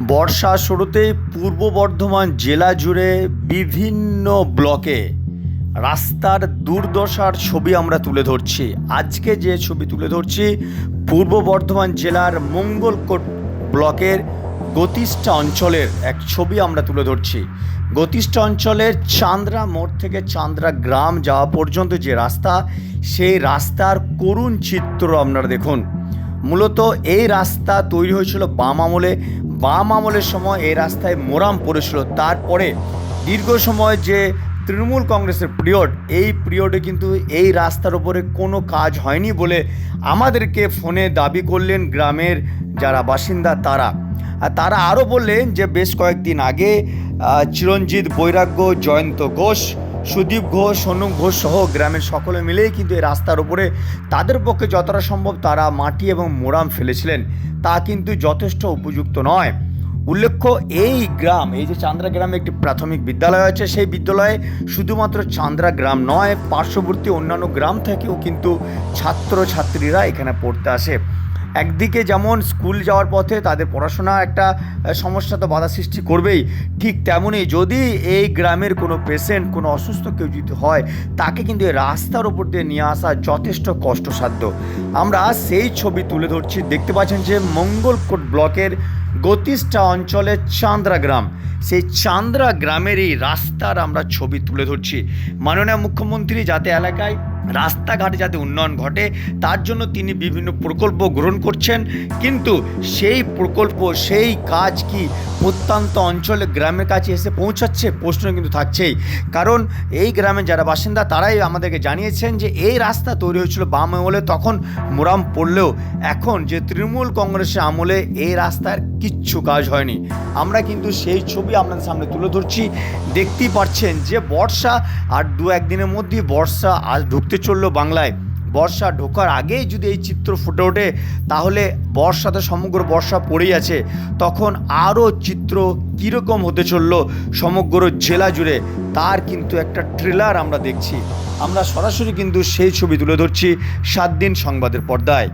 বর্ষার শুরুতেই পূর্ব বর্ধমান জেলা জুড়ে বিভিন্ন ব্লকে রাস্তার দুর্দশার ছবি আমরা তুলে ধরছি। আজকে যে ছবি তুলে ধরছি পূর্ব বর্ধমান জেলার মঙ্গলকোট ব্লকের গতিষ্ঠা অঞ্চলের এক ছবি আমরা তুলে ধরছি। গতিষ্ঠা অঞ্চলের চান্দ্রা মোড় থেকে চান্দ্রা গ্রাম যাওয়া পর্যন্ত যে রাস্তা, সেই রাস্তার করুণ চিত্র আপনারা দেখুন। মূলত এই রাস্তা তৈরি হয়েছিল বাম আমলের সময় এই রাস্তায় মোরাম পড়েছিল। তারপরে দীর্ঘ সময় যে তৃণমূল কংগ্রেসের এই পিরিয়ডে কিন্তু এই রাস্তার উপরে কোনো কাজ হয়নি বলে আমাদেরকে ফোনে দাবি করলেন গ্রামের যারা বাসিন্দা তারা আরও বললেন যে বেশ কয়েকদিন আগে চিরঞ্জিত বৈরাগ্য, জয়ন্ত ঘোষ, সুদীপ ঘোষ, সোনু ঘোষ সহ গ্রামের সকলে মিলেই কিন্তু এই রাস্তার উপরে তাদের পক্ষে যতটা সম্ভব তারা মাটি এবং মোরাম ফেলেছিলেন। তা কিন্তু যথেষ্ট উপযুক্ত নয়। উল্লেখ্য, এই যে চান্দ্রা গ্রামে একটি প্রাথমিক বিদ্যালয় আছে, সেই বিদ্যালয়ে শুধুমাত্র চান্দ্রা গ্রাম নয়, পার্শ্ববর্তী অন্যান্য গ্রাম থেকেও কিন্তু ছাত্রছাত্রীরা এখানে পড়তে আসে। একদিকে যেমন স্কুল যাওয়ার পথে তাদের পড়াশোনা একটা সমস্যা তো বাধা সৃষ্টি করবেই, ঠিক তেমনই যদি এই গ্রামের কোনো পেশেন্ট, কোনো অসুস্থ কেউ যদি হয়, তাকে কিন্তু এই রাস্তার ওপর দিয়ে নিয়ে আসা যথেষ্ট কষ্টসাধ্য। আমরা সেই ছবি তুলে ধরছি। দেখতে পাচ্ছেন যে মঙ্গলকোট ব্লকের গতিষ্ঠা অঞ্চলের চান্দ্রা গ্রাম, সেই চান্দ্রা গ্রামের এই রাস্তার আমরা ছবি তুলে ধরছি। মাননীয় মুখ্যমন্ত্রী যাতে এলাকায় রাস্তাঘাটে যাতে উন্নয়ন ঘটে তার জন্য তিনি বিভিন্ন প্রকল্প গ্রহণ করছেন, কিন্তু সেই প্রকল্প, সেই কাজ কি প্রত্যন্ত অঞ্চলে গ্রামের কাছে এসে পৌঁছাচ্ছে? প্রশ্ন কিন্তু থাকছেই। কারণ এই গ্রামের যারা বাসিন্দা তারাই আমাদেরকে জানিয়েছেন যে এই রাস্তা তৈরি হয়েছিল বাম আমলে, তখন মোরাম পড়লেও এখন যে তৃণমূল কংগ্রেসের আমলে এই রাস্তার কিচ্ছু কাজ হয়নি। আমরা কিন্তু সেই ছবি আপনাদের সামনে তুলে ধরছি। দেখতেই পাচ্ছেন যে বর্ষা আর দু একদিনের মধ্যেই বর্ষা আজ ঢুকতে চললো বাংলায়। বর্ষা ঢোকার আগেই যদি এই চিত্র ফুটে ওঠে তাহলে বর্ষাতে সমগ্র বর্ষা পড়েই আছে, তখন আরও চিত্র কীরকম হতে চললো সমগ্র জেলা জুড়ে তার কিন্তু একটা ট্রেলার আমরা দেখছি। আমরা সরাসরি কিন্তু সেই ছবি তুলে ধরছি 7 দিন সংবাদের পর্দায়।